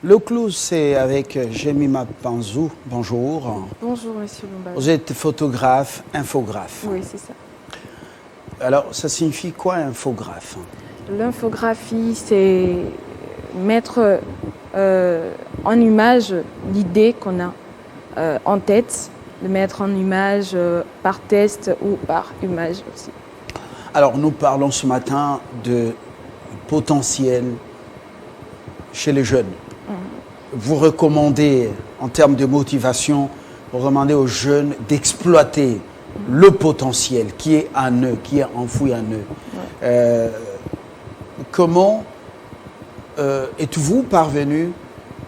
Le close, c'est avec Jemima Panzou. Bonjour. Bonjour, monsieur Bombal. Vous êtes photographe, infographe. Oui, c'est ça. Alors, ça signifie quoi, infographe? L'infographie, c'est mettre en image l'idée qu'on a en tête, de mettre en image par test ou par image aussi. Alors, nous parlons ce matin de potentiel chez les jeunes. Vous recommandez, en termes de motivation, vous recommandez aux jeunes d'exploiter le potentiel qui est en eux, qui est enfoui en eux. Comment êtes-vous parvenu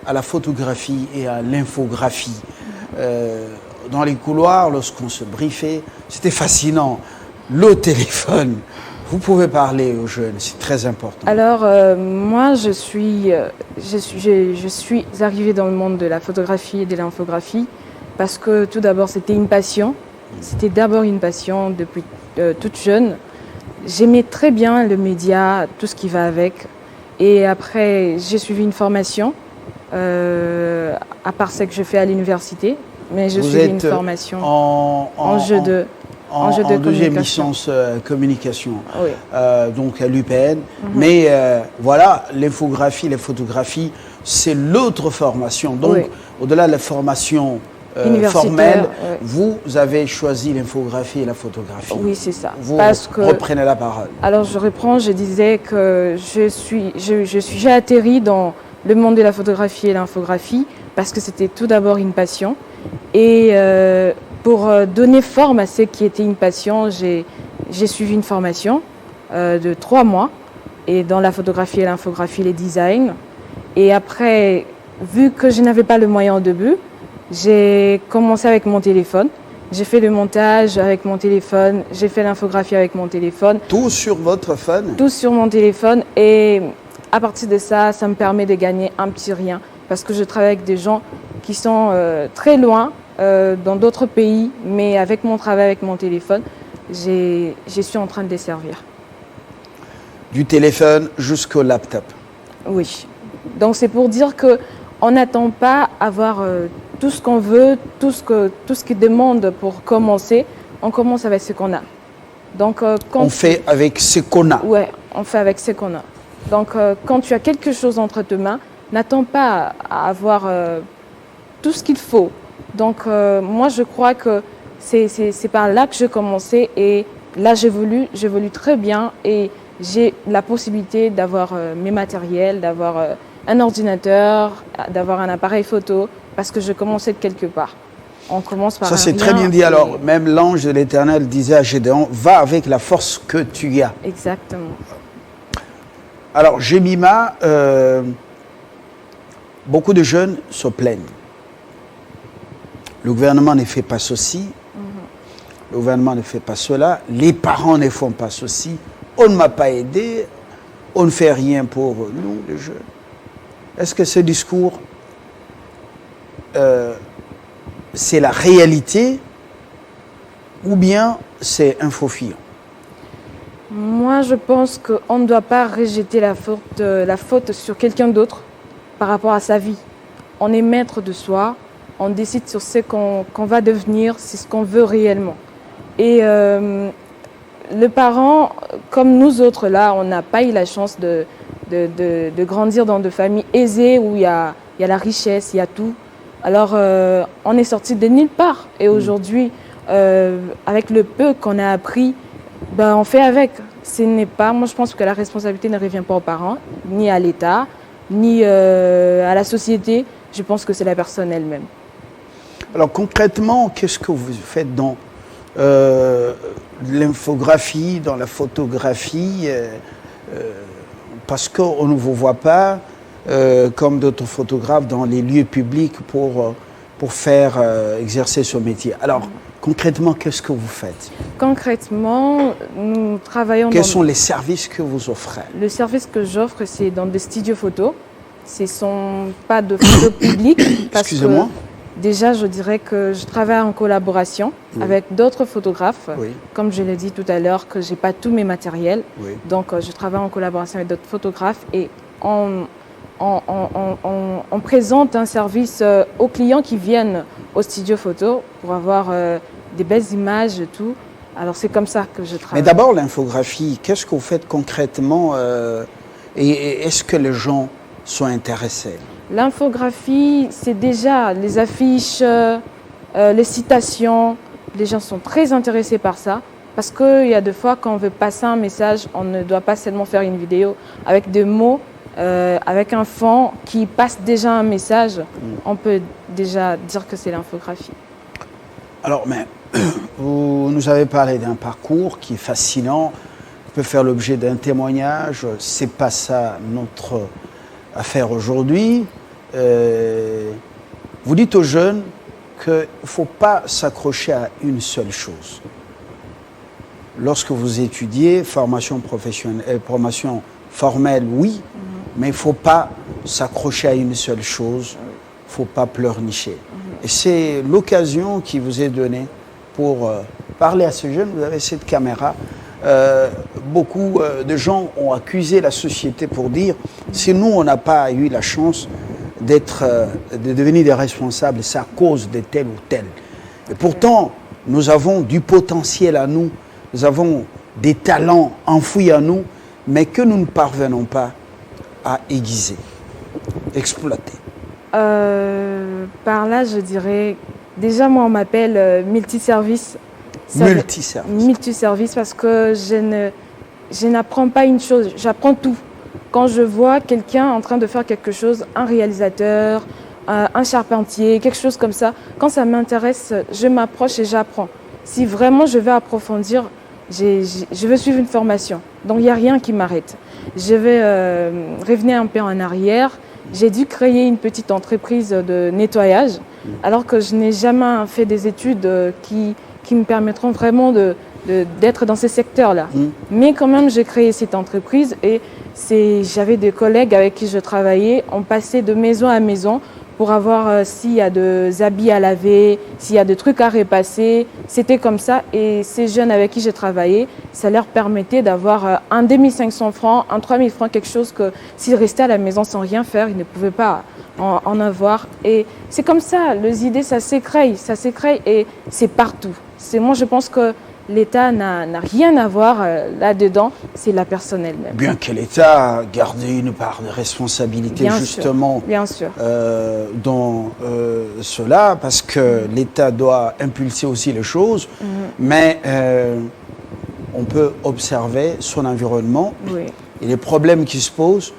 à la photographie et à l'infographie? Dans les couloirs, lorsqu'on se briefait, c'était fascinant. Le téléphone, vous pouvez parler aux jeunes, c'est très important. Alors, moi, je suis arrivée dans le monde de la photographie et de l'infographie parce que tout d'abord, c'était une passion. C'était d'abord une passion depuis toute jeune. J'aimais très bien le média, tout ce qui va avec. Et après, j'ai suivi une formation, à part celle que je fais à l'université. Mais je suivi une formation en jeu de deuxième licence communication, oui. Donc à l'UPN. Mais voilà, l'infographie, la photographie, c'est l'autre formation. Donc, oui. Au-delà de la formation formelle, oui. Vous avez choisi l'infographie et la photographie. Oui, c'est ça. Vous reprenez la parole. Alors, je reprends, je disais que j'ai atterri dans le monde de la photographie et l'infographie parce que c'était tout d'abord une passion. Et pour donner forme à ce qui était une passion, j'ai suivi une formation de 3 mois et dans la photographie et l'infographie, les designs. Et après, vu que je n'avais pas le moyen au début, j'ai commencé avec mon téléphone. J'ai fait le montage avec mon téléphone, j'ai fait l'infographie avec mon téléphone. Tout sur votre phone? Tout sur mon téléphone. Et à partir de ça, ça me permet de gagner un petit rien parce que je travaille avec des gens qui sont très loin, dans d'autres pays, mais avec mon travail, avec mon téléphone, je suis en train de les servir. Du téléphone jusqu'au laptop? Oui. Donc c'est pour dire qu'on n'attend pas à avoir tout ce qu'on veut, tout ce qui demande pour commencer. On commence avec ce qu'on a. Donc, on fait avec ce qu'on a? Oui, on fait avec ce qu'on a. Donc quand tu as quelque chose entre tes mains, n'attends pas à avoir tout ce qu'il faut. Donc moi je crois que c'est par là que j'ai commencé et là j'évolue très bien et j'ai la possibilité d'avoir mes matériels, d'avoir un ordinateur, d'avoir un appareil photo parce que je commençais de quelque part. On commence par ça c'est très bien dit. Alors même l'ange de l'Éternel disait à Gédéon, va avec la force que tu as. Exactement. Alors Jemima, beaucoup de jeunes se plaignent. Le gouvernement ne fait pas ceci, le gouvernement ne fait pas cela, les parents ne font pas ceci, on ne m'a pas aidé, on ne fait rien pour nous, les jeunes. Est-ce que ce discours, c'est la réalité ou bien c'est un faux fil? Moi, je pense qu'on ne doit pas rejeter la faute sur quelqu'un d'autre par rapport à sa vie. On est maître de soi. On décide sur ce qu'on va devenir, c'est ce qu'on veut réellement. Et le parent, comme nous autres là, on n'a pas eu la chance de grandir dans des familles aisées où il y a la richesse, il y a tout. Alors on est sorti de nulle part. Et aujourd'hui, avec le peu qu'on a appris, ben, on fait avec. Moi je pense que la responsabilité ne revient pas aux parents, ni à l'État, ni à la société. Je pense que c'est la personne elle-même. Alors concrètement, qu'est-ce que vous faites dans l'infographie, dans la photographie parce qu'on ne vous voit pas comme d'autres photographes dans les lieux publics pour faire exercer ce métier. Alors concrètement, qu'est-ce que vous faites? Concrètement, nous travaillons Quels sont les services que vous offrez? Le service que j'offre, c'est dans des studios photos. Ce ne sont pas de photos publiques. Excusez-moi. Déjà, je dirais que je travaille en collaboration avec d'autres photographes. Oui. Comme je l'ai dit tout à l'heure, que je n'ai pas tous mes matériels. Oui. Donc, je travaille en collaboration avec d'autres photographes et on on présente un service aux clients qui viennent au studio photo pour avoir des belles images et tout. Alors c'est comme ça que je travaille. Mais d'abord, l'infographie, qu'est-ce que vous faites concrètement et est-ce que les gens sont intéressés? L'infographie, c'est déjà les affiches, les citations. Les gens sont très intéressés par ça. Parce qu'il y a des fois, quand on veut passer un message, on ne doit pas seulement faire une vidéo avec des mots, avec un fond qui passe déjà un message. On peut déjà dire que c'est l'infographie. Alors, mais vous nous avez parlé d'un parcours qui est fascinant, qui peut faire l'objet d'un témoignage. C'est pas ça notre affaire aujourd'hui. Vous dites aux jeunes qu'il ne faut pas s'accrocher à une seule chose. Lorsque vous étudiez, formation professionnelle, formation formelle, oui, mais il ne faut pas s'accrocher à une seule chose, il ne faut pas pleurnicher. Et c'est l'occasion qui vous est donnée pour parler à ces jeunes. Vous avez cette caméra. Beaucoup de gens ont accusé la société pour dire si nous, on n'a pas eu la chance de devenir des responsables, c'est à cause de tel ou tel. Et pourtant, nous avons du potentiel à nous. Nous avons des talents enfouis en nous, mais que nous ne parvenons pas à aiguiser, exploiter. Par là, je dirais, déjà moi on m'appelle multiservice. Multiservice. Multiservice parce que je n'apprends pas une chose, j'apprends tout. Quand je vois quelqu'un en train de faire quelque chose, un réalisateur, un charpentier, quelque chose comme ça, quand ça m'intéresse, je m'approche et j'apprends. Si vraiment je veux approfondir, je veux suivre une formation. Donc il n'y a rien qui m'arrête. Je vais revenir un peu en arrière. J'ai dû créer une petite entreprise de nettoyage, alors que je n'ai jamais fait des études qui me permettront vraiment d'être dans ces secteurs-là. Mais quand même, j'ai créé cette entreprise et j'avais des collègues avec qui je travaillais. On passait de maison à maison pour avoir s'il y a des habits à laver, s'il y a des trucs à repasser. C'était comme ça. Et ces jeunes avec qui j'ai travaillé, ça leur permettait d'avoir un 2500 francs, un 3000 francs, quelque chose que s'ils restaient à la maison sans rien faire, ils ne pouvaient pas en avoir. Et c'est comme ça, les idées, ça s'écrée et c'est partout. Moi, je pense que l'État n'a rien à voir là-dedans, c'est la personne elle-même. Bien que l'État garde une part de responsabilité bien justement sûr, bien sûr. Dans cela, parce que l'État doit impulser aussi les choses, mais on peut observer son environnement et les problèmes qui se posent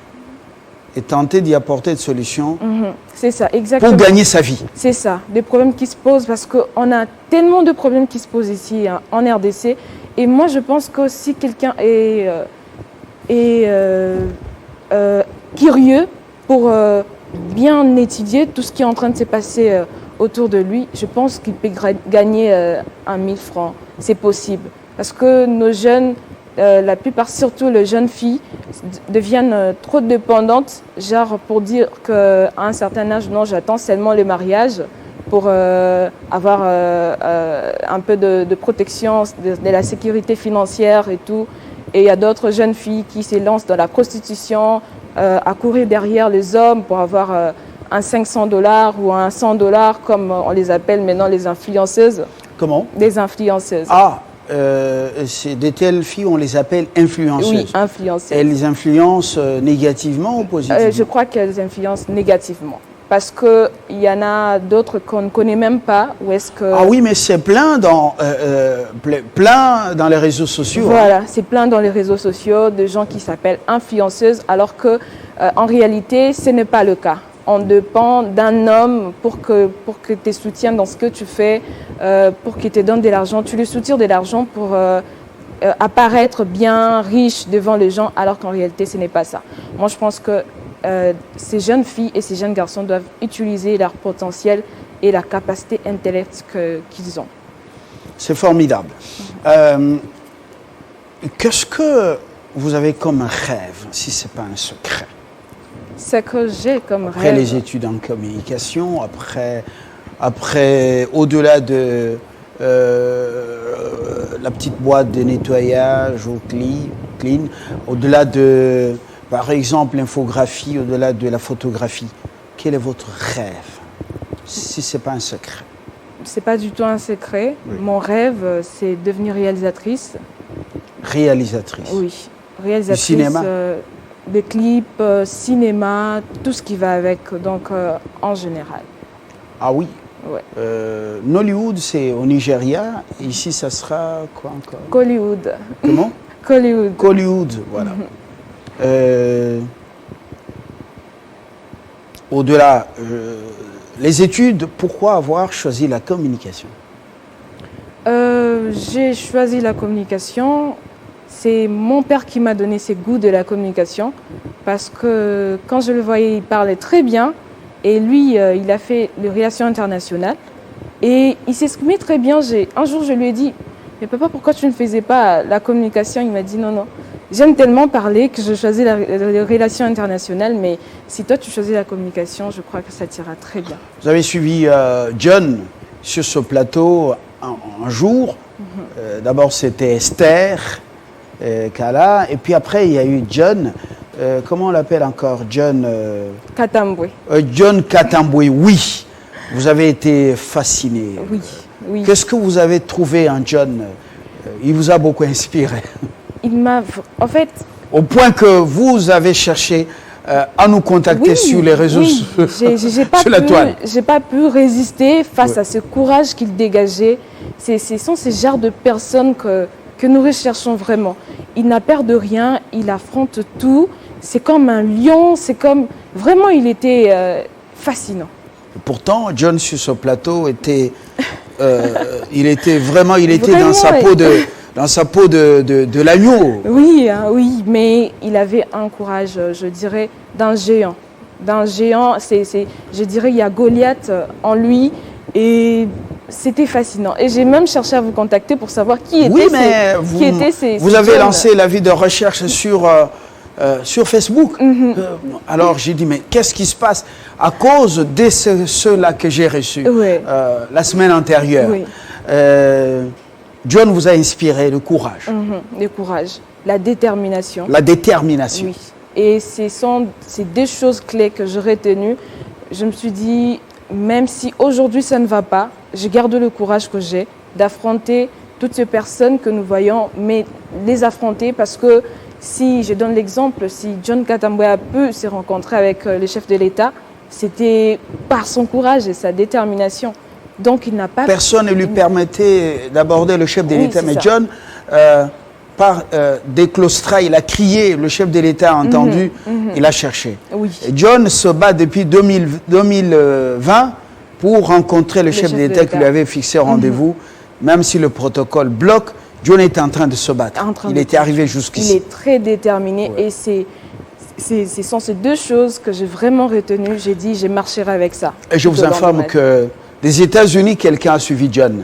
et tenter d'y apporter des solutions c'est ça, exactement. pour gagner sa vie. C'est ça, des problèmes qui se posent parce qu'on a tellement de problèmes qui se posent ici en RDC. Et moi, je pense que si quelqu'un est curieux pour bien étudier tout ce qui est en train de se passer autour de lui, je pense qu'il peut gagner 1000 francs. C'est possible. Parce que nos jeunes, la plupart, surtout les jeunes filles, deviennent trop dépendantes, genre pour dire qu'à un certain âge, non, j'attends seulement le mariage pour avoir un peu de protection, de la sécurité financière et tout. Et il y a d'autres jeunes filles qui se lancent dans la prostitution, à courir derrière les hommes pour avoir un 500$ ou un 100$, comme on les appelle maintenant les influenceuses. Comment? Des influenceuses. Ah, c'est des telles filles, on les appelle influenceuses. Oui, influenceuses. Elles influencent négativement ou positivement? Je crois qu'elles influencent négativement. Parce qu'il y en a d'autres qu'on ne connaît même pas. Ou est-ce que... Ah oui, mais c'est plein dans les réseaux sociaux. Voilà, c'est plein dans les réseaux sociaux de gens qui s'appellent influenceuses, alors que en réalité, ce n'est pas le cas. On dépend d'un homme pour que te soutienne dans ce que tu fais, pour qu'il te donne de l'argent. Tu lui soutires de l'argent pour apparaître bien riche devant les gens, alors qu'en réalité, ce n'est pas ça. Moi, je pense que ces jeunes filles et ces jeunes garçons doivent utiliser leur potentiel et la capacité intellectuelle qu'ils ont. C'est formidable. Qu'est-ce que vous avez comme rêve, si ce n'est pas un secret? Ce que j'ai comme après rêve... les études en communication, après au-delà de la petite boîte de nettoyage au clean, au-delà de par exemple, l'infographie au-delà de la photographie, quel est votre rêve? Si ce n'est pas un secret. C'est pas du tout un secret. Oui. Mon rêve, c'est devenir réalisatrice. Réalisatrice. Oui, réalisatrice. Du cinéma Des clips, cinéma, tout ce qui va avec, donc en général. Ah oui. Ouais. Nollywood, c'est au Nigeria. Ici, ça sera quoi encore? Collywood. Comment? Collywood. Collywood, voilà. Au-delà, les études, pourquoi avoir choisi la communication? J'ai choisi la communication. C'est mon père qui m'a donné ces goûts de la communication parce que quand je le voyais, il parlait très bien et lui, il a fait les relations internationales et il s'exprimait très bien. Un jour, je lui ai dit, mais papa, pourquoi tu ne faisais pas la communication? Il m'a dit non, non, j'aime tellement parler que je choisis les relations internationales, mais si toi tu choisis la communication, je crois que ça t'ira très bien. Vous avez suivi John sur ce plateau un jour. D'abord, c'était Esther Kala, et puis après, il y a eu John. Comment on l'appelle encore? John Katambwe. John Katambwe, oui. Vous avez été fasciné. Oui, oui. Qu'est-ce que vous avez trouvé en John? Il vous a beaucoup inspiré. Il m'a, en fait, au point que vous avez cherché à nous contacter oui, sur les réseaux oui. sur la toile. J'ai pas pu résister face à ce courage qu'il dégageait. Ce sont ces genres de personnes que nous recherchons vraiment. Il n'a peur de rien, il affronte tout. C'est comme un lion, c'est comme... Vraiment, il était fascinant. Pourtant, John sur ce plateau était... il était vraiment Vraiment, dans sa peau de l'agneau. Oui, hein, oui, mais il avait un courage, je dirais, d'un géant. D'un géant, je dirais, il y a Goliath en lui et c'était fascinant. Et j'ai même cherché à vous contacter pour savoir qui étaient ces vous avez jeunes. lancé la vie de recherche sur Facebook. Alors j'ai dit, mais qu'est-ce qui se passe à cause de ceux-là que j'ai reçus Oui. la semaine antérieure? Oui. John vous a inspiré le courage. Le courage, la détermination. La détermination. Oui. Et c'est des choses clés que j'ai retenues. Je me suis dit, même si aujourd'hui ça ne va pas, je garde le courage que j'ai d'affronter toutes ces personnes que nous voyons, mais les affronter parce que si, je donne l'exemple, si John Katambwe a pu se rencontrer avec le chef de l'État, c'était par son courage et sa détermination. Donc il n'a pas... Personne ne lui permettait d'aborder le chef de l'État, c'est mais ça. John, par des claustras, il a crié, le chef de l'État a entendu, il a cherché. Oui. Et John se bat depuis 2020 pour rencontrer le chef de l'État qui lui avait fixé rendez-vous, même si le protocole bloque. John était en train de se battre. Il était arrivé jusqu'ici. Il est très déterminé et ce sont ces deux choses que j'ai vraiment retenues. J'ai dit, je marcherai avec ça. Et je vous informe que des États-Unis, quelqu'un a suivi John.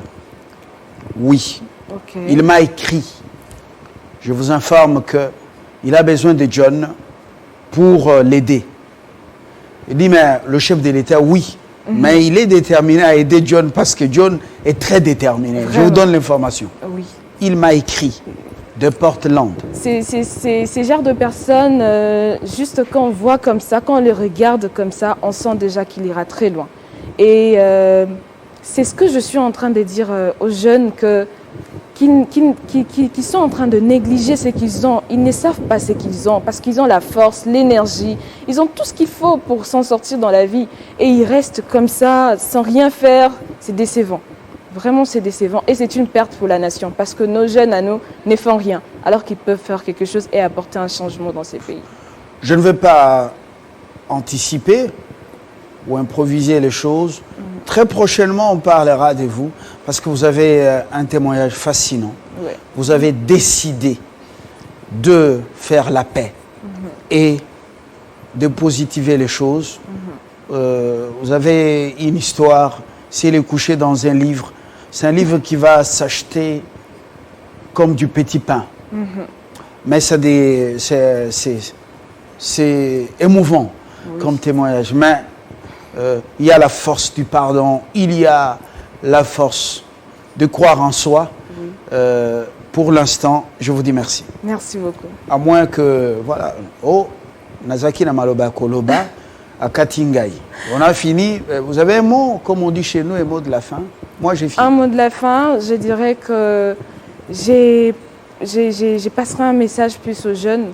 Oui. Okay. Il m'a écrit. Je vous informe qu'il a besoin de John pour l'aider. Il dit, mais le chef de l'État, oui. Mais il est déterminé à aider John parce que John est très déterminé. Vraiment. Je vous donne l'information. Oui. Il m'a écrit de Portland. Ces genres de personnes, juste quand on voit comme ça, quand on les regarde comme ça, on sent déjà qu'il ira très loin. Et c'est ce que je suis en train de dire aux jeunes qui sont en train de négliger ce qu'ils ont. Ils ne savent pas ce qu'ils ont parce qu'ils ont la force, l'énergie. Ils ont tout ce qu'il faut pour s'en sortir dans la vie. Et ils restent comme ça, sans rien faire. C'est décevant. Vraiment, c'est décevant. Et c'est une perte pour la nation parce que nos jeunes à nous ne font rien alors qu'ils peuvent faire quelque chose et apporter un changement dans ces pays. Je ne veux pas anticiper ou improviser les choses. Très prochainement, on parlera de vous parce que vous avez un témoignage fascinant. Ouais. Vous avez décidé de faire la paix et de positiver les choses. Vous avez une histoire, c'est le coucher dans un livre. C'est un livre qui va s'acheter comme du petit pain. Mais c'est émouvant comme témoignage. Mais il y a la force du pardon, il y a la force de croire en soi. Pour l'instant, je vous dis merci. Merci beaucoup. À moins que, voilà, Nazaki na maloba koloba à Katingai. On a fini. Vous avez un mot, comme on dit chez nous, un mot de la fin? Moi, j'ai fini. Un mot de la fin, je dirais que j'ai passerai un message plus aux jeunes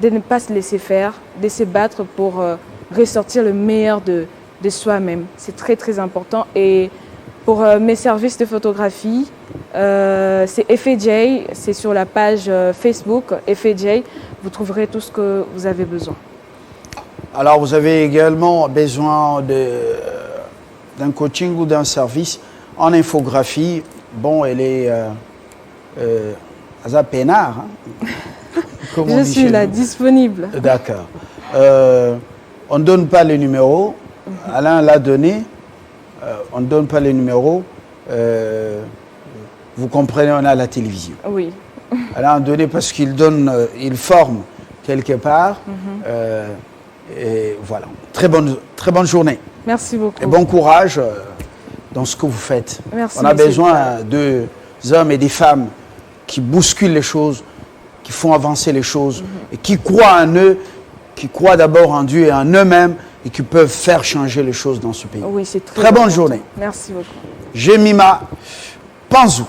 de ne pas se laisser faire, de se battre pour ressortir le meilleur de soi-même. C'est très très important. Et pour mes services de photographie, c'est FAJ, c'est sur la page Facebook FAJ. Vous trouverez tout ce que vous avez besoin. Alors, vous avez également besoin d'un coaching ou d'un service en infographie. Bon, elle est Aza Pénard. Hein, je suis là, disponible. D'accord. On ne donne pas les numéros. Alain l'a donné. On ne donne pas les numéros. Vous comprenez, on a la télévision. Oui. Alain a donné parce qu'il donne, il forme quelque part. Et voilà. Très bonne journée. Merci beaucoup. Et bon courage dans ce que vous faites. Merci. On a besoin de hommes et des femmes qui bousculent les choses, qui font avancer les choses et qui croient en eux, qui croient d'abord en Dieu et en eux-mêmes et qui peuvent faire changer les choses dans ce pays. Oui, c'est très bonne journée. Merci beaucoup. Jemima Panzou.